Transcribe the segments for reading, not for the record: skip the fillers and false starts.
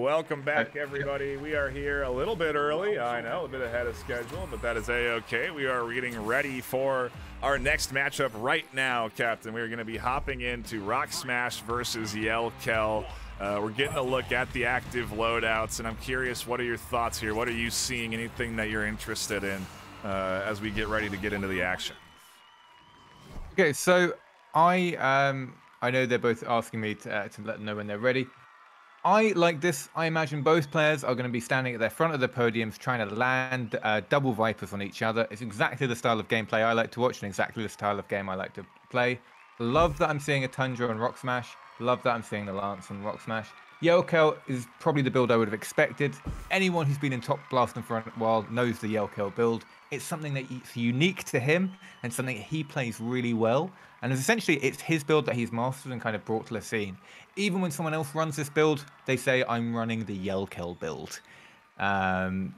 Welcome back, everybody. We are here a little bit early. I know, a bit ahead of schedule, but that is a-okay. We are getting ready for our next matchup right now, Captain. We are going to be hopping into Rocksmash versus Yellkell. We're getting a look at the active loadouts, and I'm curious, what are your thoughts here? What are you seeing? Anything that you're interested in as we get ready to get into the action? Okay, so I know they're both asking me to let them know when they're ready. I like this. I imagine both players are going to be standing at their front of the podiums trying to land double Vipers on each other. It's exactly the style of gameplay I like to watch and exactly the style of game I like to play. Love that I'm seeing a Tundra on Rocksmash. Love that I'm seeing the Lance on Rocksmash. Yellkell is probably the build I would have expected. Anyone who's been in top Blaston for a while knows the Yellkell build. It's something that is unique to him and something that he plays really well. And essentially, it's his build that he's mastered and kind of brought to the scene. Even when someone else runs this build, they say, I'm running the Yellkell build.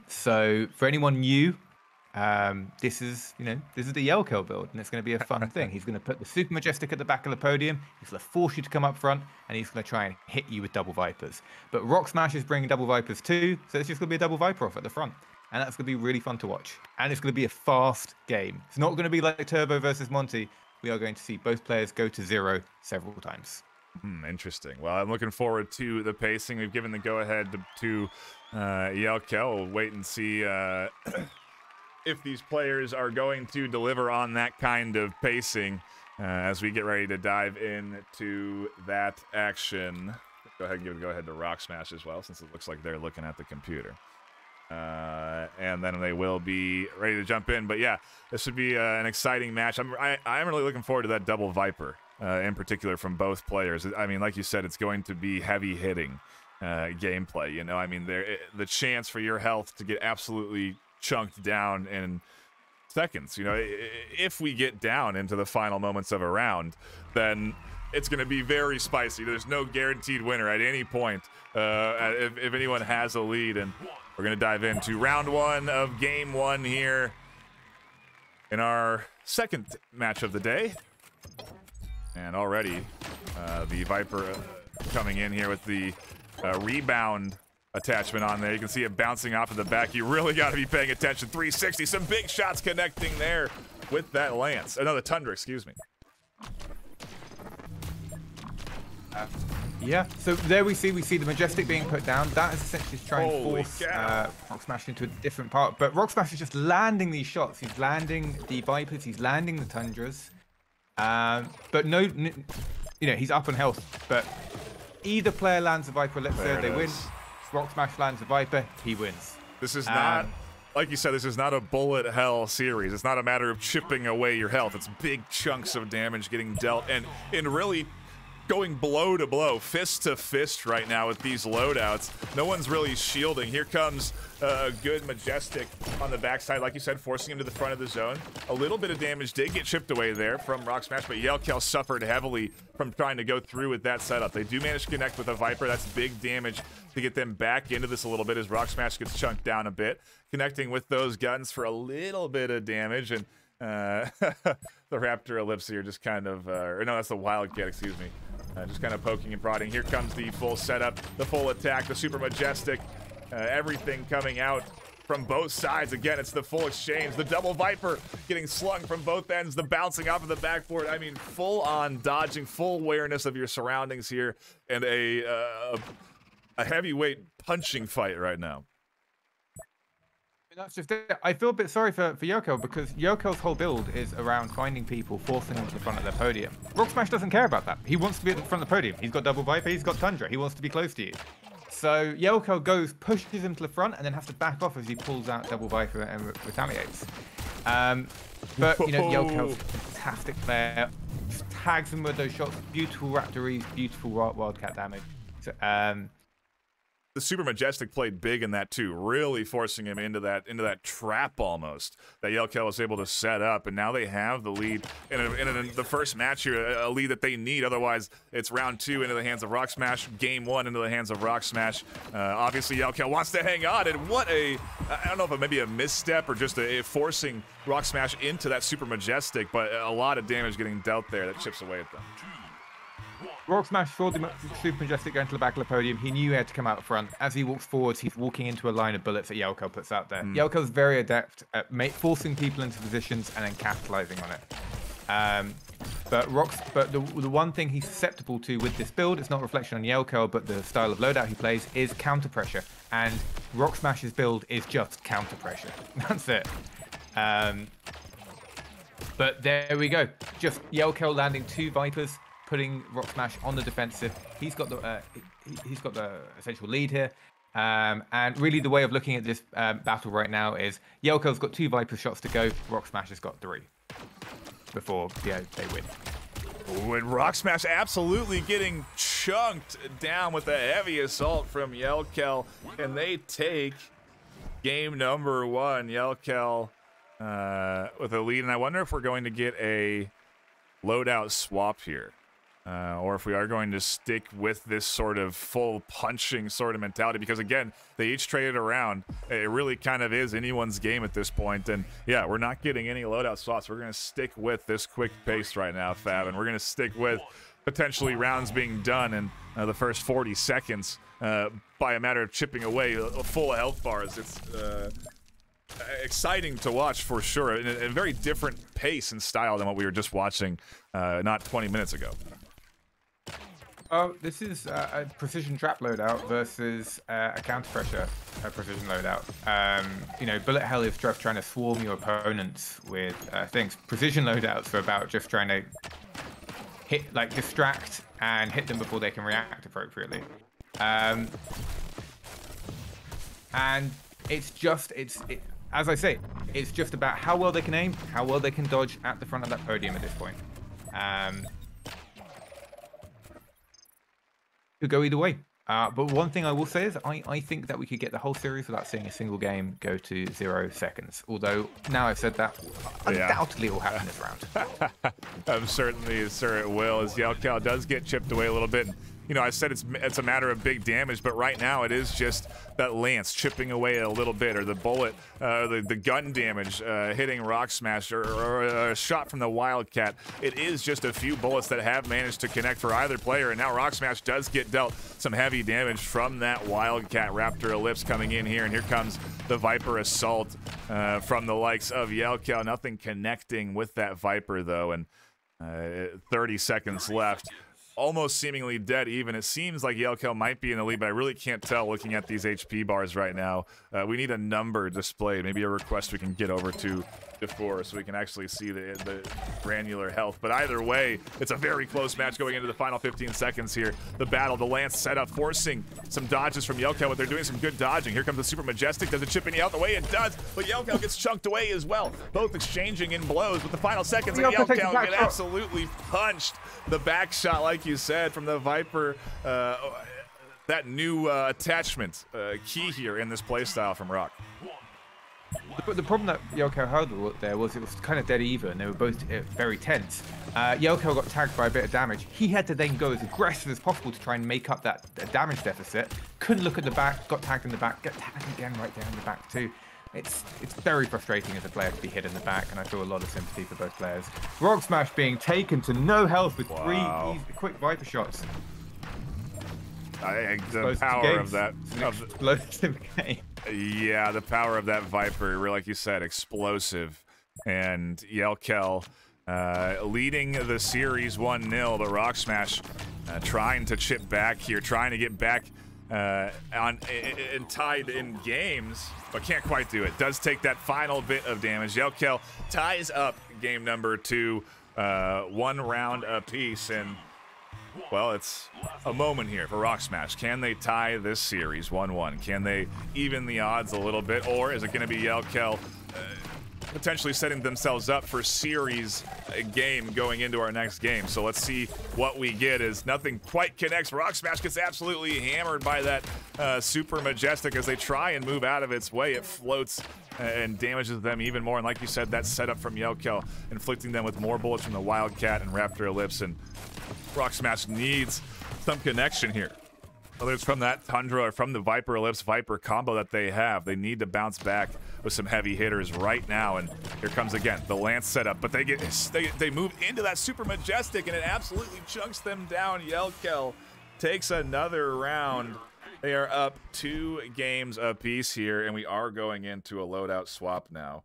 So for anyone new, this is the Yellkell build, and it's going to be a fun thing. He's going to put the Super Majestic at the back of the podium. He's going to force you to come up front, and he's going to try and hit you with double Vipers. But Rocksmash is bringing double Vipers too, so it's just going to be a double Viper off at the front. And that's going to be really fun to watch. And it's going to be a fast game. It's not going to be like Turbo versus Monty. We are going to see both players go to zero several times. Interesting. Well, I'm looking forward to the pacing. We've given the go-ahead to Yellkell. We'll wait and see if these players are going to deliver on that kind of pacing as we get ready to dive into that action. Go ahead and give the go-ahead to Rocksmash as well, since it looks like they're looking at the computer. And then they will be ready to jump in. But yeah, this should be an exciting match. I'm really looking forward to that double Viper in particular from both players. I mean, like you said, it's going to be heavy hitting gameplay. You know, I mean, the chance for your health to get absolutely chunked down in seconds. You know, if we get down into the final moments of a round, then it's going to be very spicy. There's no guaranteed winner at any point if anyone has a lead. And we're going to dive into round one of game one here in our second match of the day. And already the Viper coming in here with the rebound attachment on there. You can see it bouncing off of the back. You really got to be paying attention. 360, some big shots connecting there with that Lance. Another Tundra, excuse me. Yeah, so there we see the Majestic being put down. That is essentially trying to force Rocksmash into a different part. But Rocksmash is just landing these shots. He's landing the Vipers, he's landing the Tundras. But no, you know, he's up on health. But either player lands a Viper Elixir, they win. Rocksmash lands a Viper, he wins. This is not, like you said, this is not a bullet hell series. It's not a matter of chipping away your health. It's big chunks of damage getting dealt, and really going blow to blow, fist to fist right now with these loadouts. No one's really shielding. Here comes a good Majestic on the backside, like you said, forcing him to the front of the zone. A little bit of damage did get chipped away there from Rocksmash, but Yellkell suffered heavily from trying to go through with that setup. They do manage to connect with a Viper. That's big damage to get them back into this a little bit as Rocksmash gets chunked down a bit, connecting with those guns for a little bit of damage. And the Raptor Ellipse here just kind of, or no, that's the Wildcat, excuse me. Just kind of poking and prodding. Here comes the full setup, the full attack, the Super Majestic, everything coming out from both sides. Again, it's the full exchange. The double Viper getting slung from both ends, the bouncing off of the backboard. I mean, full on dodging, full awareness of your surroundings here, and a heavyweight punching fight right now. That's just it. I feel a bit sorry for Yellkell because Yellkell's whole build is around finding people, forcing them to the front of their podium. Rocksmash doesn't care about that. He wants to be at the front of the podium. He's got double Viper, he's got Tundra. He wants to be close to you. So Yellkell pushes him to the front and then has to back off as he pulls out double Viper and retaliates. But, you know, Yellkell's a fantastic player. Just tags him with those shots. Beautiful Raptorees, beautiful Wildcat damage. So, the Super Majestic played big in that too, really forcing him into that trap almost that Yellkell was able to set up, and now they have the lead in the first match here, a lead that they need. Otherwise, it's round two into the hands of Rocksmash, game one into the hands of Rocksmash. Obviously, Yellkell wants to hang on, and what I don't know if it may be a misstep or just a forcing Rocksmash into that Super Majestic, but a lot of damage getting dealt there that chips away at them. Rocksmash saw the Super Majestic going to the back of the podium. He knew he had to come out front. As he walks forwards, he's walking into a line of bullets that Yellkell puts out there. Yellkell's very adept at forcing people into positions and then capitalizing on it. But the one thing he's susceptible to with this build, it's not a reflection on Yellkell, but the style of loadout he plays, is counter pressure. And Rocksmash's build is just counter pressure. That's it. But there we go. Just Yellkell landing 2 Vipers, putting Rocksmash on the defensive. He's got the essential lead here. And really the way of looking at this battle right now is Yellkell's got 2 Viper shots to go. Rocksmash has got 3 before they win. Ooh, and Rocksmash absolutely getting chunked down with a heavy assault from Yellkell, and they take game number 1. Yellkell with a lead, and I wonder if we're going to get a loadout swap here. Or if we are going to stick with this sort of full punching sort of mentality, because again, they each traded around. It really kind of is anyone's game at this point. And yeah, we're not getting any loadout swaps. We're going to stick with this quick pace right now, Fab, and we're going to stick with potentially rounds being done in the first 40 seconds by a matter of chipping away full health bars. It's exciting to watch for sure, in a very different pace and style than what we were just watching not 20 minutes ago. Oh, this is a precision trap loadout versus a counter pressure precision loadout. You know, bullet hell is just trying to swarm your opponents with things. Precision loadouts are about just trying to hit, like, distract and hit them before they can react appropriately. And it's just, as I say, it's just about how well they can aim, how well they can dodge at the front of that podium at this point. Could go either way. But one thing I will say is I think that we could get the whole series without seeing a single game go to 0 seconds. Although, now I've said that, undoubtedly it will happen this round. I'm certainly sure it will, as Yellkell does get chipped away a little bit. You know, I said it's a matter of big damage, but right now it is just that lance chipping away a little bit, or the bullet, the gun damage hitting Rocksmash, or a shot from the Wildcat. It is just a few bullets that have managed to connect for either player, and now Rocksmash does get dealt some heavy damage from that Wildcat Raptor Ellipse coming in here, and here comes the Viper Assault from the likes of Yellkell. Nothing connecting with that Viper, though, and 30 seconds left. Almost seemingly dead even. It seems like Yellkell might be in the lead, but I really can't tell looking at these HP bars right now. We need a number displayed, maybe a request we can get over to before so we can actually see the granular health. But either way, it's a very close match going into the final 15 seconds here. The battle, the lance set up, forcing some dodges from Yellkell, but they're doing some good dodging. Here comes the Super Majestic. Does it chip any out the way? It does, but Yellkell gets chunked away as well. Both exchanging in blows with the final seconds, and Yellkell get absolutely punched. The back shot, like you said, from the Viper, that new attachment, key here in this playstyle from Rock. The problem that Yellkell had there was it was kind of dead even. They were both very tense. Yellkell got tagged by a bit of damage. He had to then go as aggressive as possible to try and make up that damage deficit. Couldn't look at the back, got tagged in the back, got tagged again right there in the back too. It's very frustrating as a player to be hit in the back, and I feel a lot of sympathy for both players. Rocksmash being taken to no health with 3 easy, quick Viper shots. The power of that. Explosive game. Yeah, the power of that Viper, like you said, explosive. And Yellkell leading the series 1-0, but Rocksmash trying to chip back here, trying to get back tied in games, but can't quite do it. Does take that final bit of damage. Yellkell ties up game number 2, 1 round apiece, and well, it's a moment here for Rocksmash. Can they tie this series 1-1? Can they even the odds a little bit, or is it going to be Yellkell potentially setting themselves up for series game going into our next game? So let's see what we get, as nothing quite connects. Rocksmash gets absolutely hammered by that Super Majestic as they try and move out of its way. It floats and damages them even more, and like you said, that setup from Yellkell, inflicting them with more bullets from the Wildcat and Raptor Ellipse, and Rocksmash needs some connection here. Whether it's from that Tundra or from the Viper Ellipse Viper combo that they have, they need to bounce back with some heavy hitters right now. And here comes again the Lance setup, but they move into that Super Majestic, and it absolutely chunks them down. Yellkell takes another round. They are up 2 games apiece here, and we are going into a loadout swap now.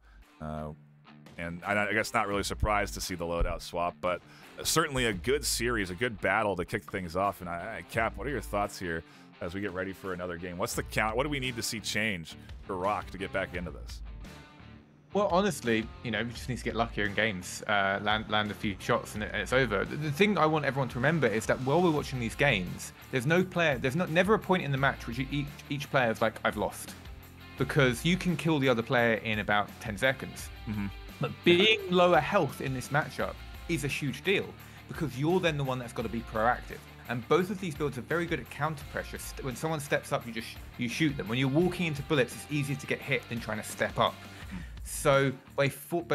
And I guess not really surprised to see the loadout swap, but certainly a good series, a good battle to kick things off. And Cap, what are your thoughts here as we get ready for another game? What's the count? What do we need to see change for Rock to get back into this? Well, honestly, we just need to get luckier in games, land a few shots, and it's over. The thing I want everyone to remember is that while we're watching these games, there's never a point in the match which each player is like, I've lost. Because you can kill the other player in about 10 seconds. Mm-hmm. But being lower health in this matchup is a huge deal, because you're then the one that's got to be proactive. And both of these builds are very good at counter pressure. When someone steps up, you shoot them. When you're walking into bullets, it's easier to get hit than trying to step up. So by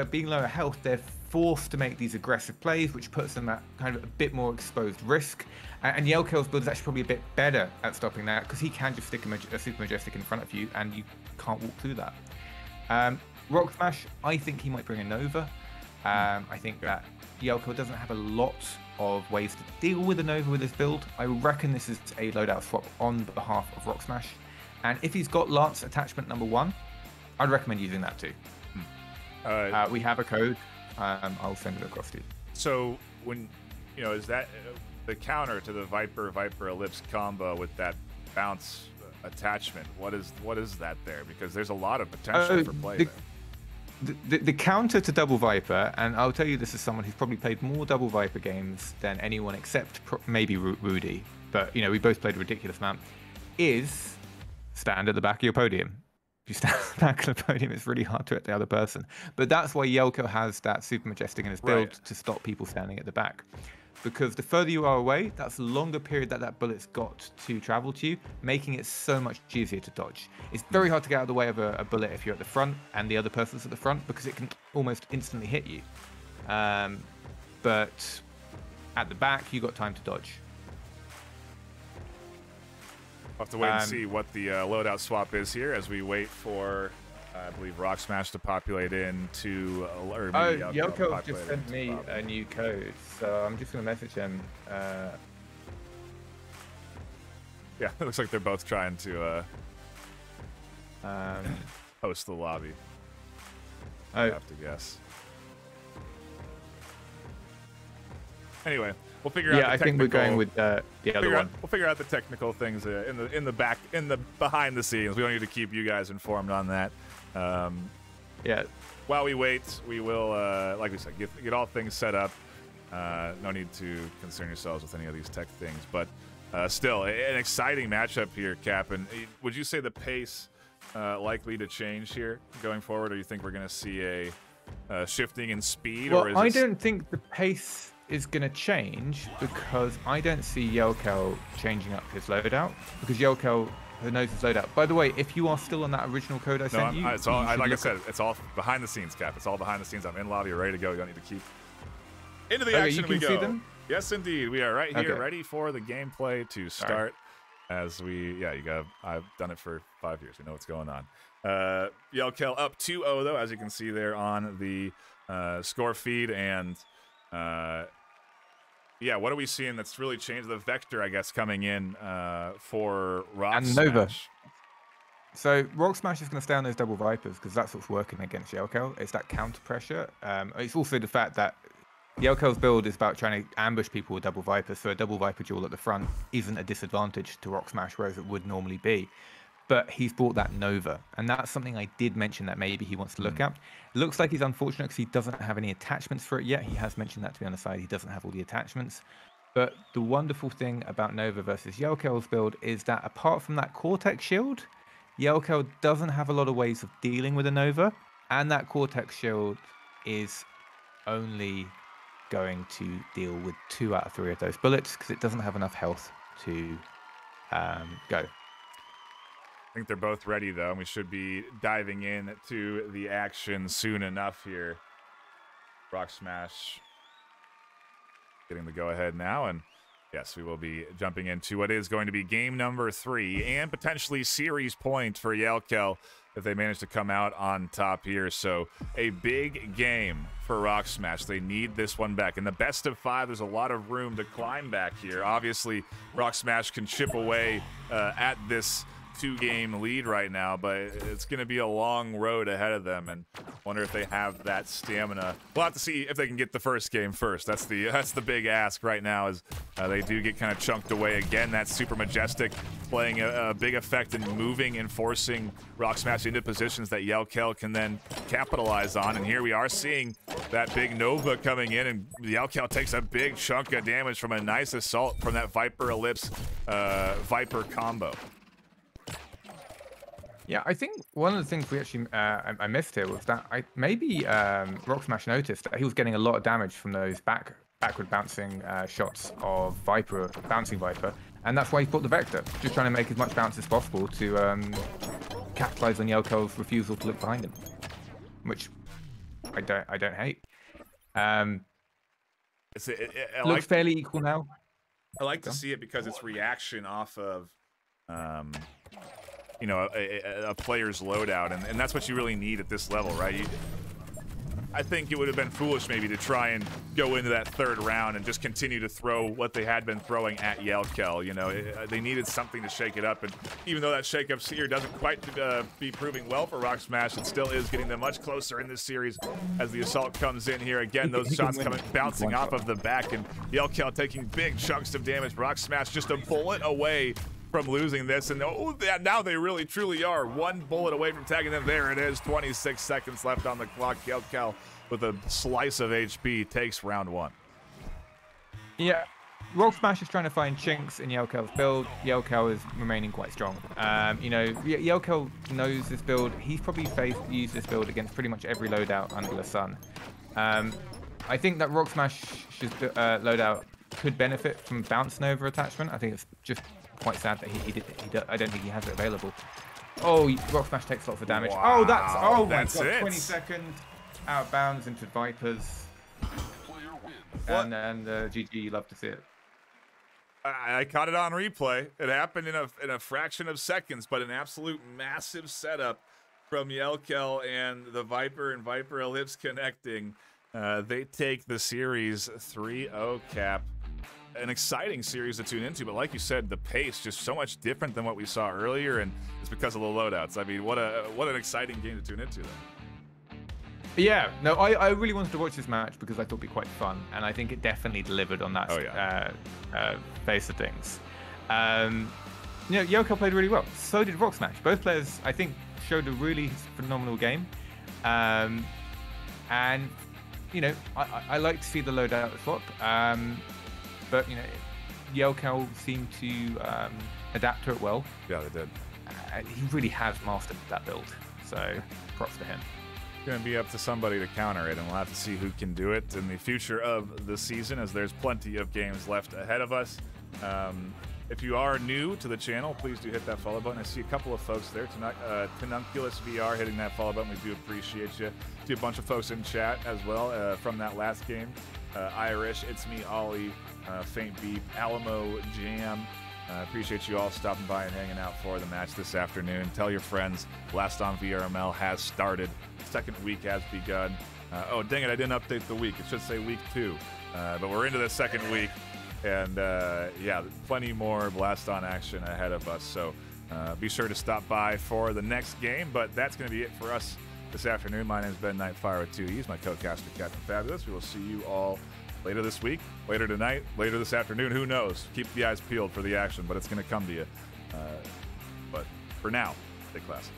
being lower health, they're forced to make these aggressive plays, which puts them at kind of a bit more exposed risk. And Yellkell's build is actually probably a bit better at stopping that, because he can just stick a Super Majestic in front of you and you can't walk through that. Rocksmash, I think he might bring a Nova. I think that Yellkell doesn't have a lot of ways to deal with a Nova with his build. I reckon this is a loadout swap on behalf of Rocksmash. And if he's got Lance attachment number 1, I'd recommend using that too. We have a code. I'll send it across to you. So when, is that the counter to the Viper Ellipse combo with that bounce attachment? What is that there? Because there's a lot of potential for play there. The counter to Double Viper, and I'll tell you this is someone who's probably played more Double Viper games than anyone except maybe Rudy, but we both played a ridiculous amount, is stand at the back of your podium. If you stand at the back of the podium, it's really hard to hit the other person. But that's why Yellkell has that Super Majestic in his build, to stop people standing at the back. Because the further you are away, that's the longer period that bullet's got to travel to you, making it so much easier to dodge. It's very hard to get out of the way of a bullet if you're at the front and the other person's at the front, because it can almost instantly hit you. But at the back, you've got time to dodge. We'll have to wait and see what the loadout swap is here as we wait for, I believe, Rocksmash to populate into... Yellkell just sent me a new code, so I'm just going to message him. Yeah, it looks like they're both trying to host the lobby. I have to guess. Anyway, we'll figure out. Yeah, I think we're going with the other one. We'll figure out the technical things in the behind the scenes. We don't need to keep you guys informed on that. Yeah. While we wait, we will, like we said, get all things set up. No need to concern yourselves with any of these tech things, but still, an exciting matchup here, Cap. And would you say the pace likely to change here going forward, or you think we're going to see a shifting in speed? Well, or is I don't think the pace is going to change, because I don't see Yellkell changing up his loadout, because Yellkell knows his loadout. By the way, if you are still on that original code I sent you, it's all, like I said, it's all behind the scenes, Cap. It's all behind the scenes. I'm in lobby, ready to go. You don't need to keep into the action. You can see them? Yes, indeed. We are right here, ready for the gameplay to start. As I've done it for 5 years. We know what's going on. Yellkell up 2-0 though, as you can see there on the score feed. And what are we seeing that's really changed the vector, I guess, coming in for Rocksmash? And Nova. So Rocksmash is going to stay on those double Vipers, because that's what's working against Yellkell. It's that counter pressure. It's also the fact that Yellkell's build is about trying to ambush people with double Vipers, so a double Viper duel at the front isn't a disadvantage to Rocksmash, whereas it would normally be. But he's bought that Nova, and that's something I did mention that maybe he wants to look at. It looks like he's unfortunate because he doesn't have any attachments for it yet. He has mentioned that to me on the side. He doesn't have all the attachments. But the wonderful thing about Nova versus Yellkell's build is that apart from that Cortex shield, Yellkell doesn't have a lot of ways of dealing with a Nova, and that Cortex shield is only going to deal with 2 out of 3 of those bullets, because it doesn't have enough health to go. I think they're both ready, though, and we should be diving into the action soon enough here. Rocksmash getting the go-ahead now, and Yes, we will be jumping into what is going to be game number 3 and potentially series point for Yellkell if they manage to come out on top here. So a big game for Rocksmash. They need this one back. In the best of 5, there's a lot of room to climb back here. Obviously, Rocksmash can chip away at this 2-game lead right now, but it's going to be a long road ahead of them, and wonder if they have that stamina. We'll have to see if they can get the first game first. That's the big ask right now, is they do get kind of chunked away again. That's Super Majestic playing a big effect in moving and forcing Rocksmash into positions that Yellkell can then capitalize on, and here we are seeing that big Nova coming in, and Yellkell takes a big chunk of damage from a nice assault from that Viper Ellipse Viper combo. Yeah, I think one of the things we actually I missed here was that maybe Rocksmash noticed that he was getting a lot of damage from those backward bouncing shots of Viper, bouncing Viper, and that's why he put the Vector, just trying to make as much bounce as possible to capitalize on Yellkell's refusal to look behind him, which I don't hate. Looks fairly equal now. I like to see it because it's reaction off of you know, a player's loadout, and that's what you really need at this level, right? I think it would have been foolish maybe to try and go into that 3rd round and just continue to throw what they had been throwing at Yellkell. You know, they needed something to shake it up, and even though that shake-up here doesn't quite be proving well for Rocksmash, it still is getting them much closer in this series as the assault comes in here. Again, those shots bouncing off of the back, and Yellkell taking big chunks of damage. Rocksmash just a bullet away from losing this, and now they really truly are 1 bullet away from tagging them. There it is, 26 seconds left on the clock. Yellkell with a slice of HP takes round 1. Yeah, Rocksmash is trying to find chinks in Yellkell's build. Yellkell is remaining quite strong. You know, Yellkell knows this build. He's probably used this build against pretty much every loadout under the sun. I think that Rocksmash's loadout could benefit from bounce Nova attachment. I think it's just quite sad that I don't think he has it available. Oh, Rocksmash takes lots of damage. Wow, oh my that's god, it. 20 seconds out of bounds into Vipers. And GG, you love to see it. I caught it on replay. It happened in a fraction of seconds, but an absolute massive setup from Yellkell and the Viper and Viper Ellipse connecting. They take the series 3-0 cap. An exciting series to tune into, but like you said, the pace just so much different than what we saw earlier, and it's because of the loadouts. I mean, what an exciting game to tune into, though. Yeah, no, I really wanted to watch this match because I thought it'd be quite fun, and I think it definitely delivered on that face of things. You know, Yellkell played really well. So did Rocksmash. Both players, I think, showed a really phenomenal game, and you know, I like to see the loadout swap. But, you know, Yellkell seemed to adapt to it well. Yeah, they did. He really has mastered that build, so props to him. It's going to be up to somebody to counter it, and we'll have to see who can do it in the future of the season, as there's plenty of games left ahead of us. If you are new to the channel, please do hit that follow button. I see a couple of folks there tonight. Tenunculus VR hitting that follow button. We do appreciate you. See a bunch of folks in chat as well from that last game. Irish, It's Me, Ollie, Faint Beep, Alamo, Jam. Appreciate you all stopping by and hanging out for the match this afternoon. Tell your friends, Blaston VRML has started. Second week has begun. Oh, dang it, I didn't update the week. It should say week 2. But we're into the second week. And yeah, plenty more Blaston action ahead of us. So be sure to stop by for the next game. But that's going to be it for us this afternoon. My name is Ben NightFiree with 2 E's, my co-caster Captain Fabulous. We will see you all later this week, later tonight, later this afternoon. Who knows? Keep the eyes peeled for the action, but it's going to come to you. But for now, stay classy.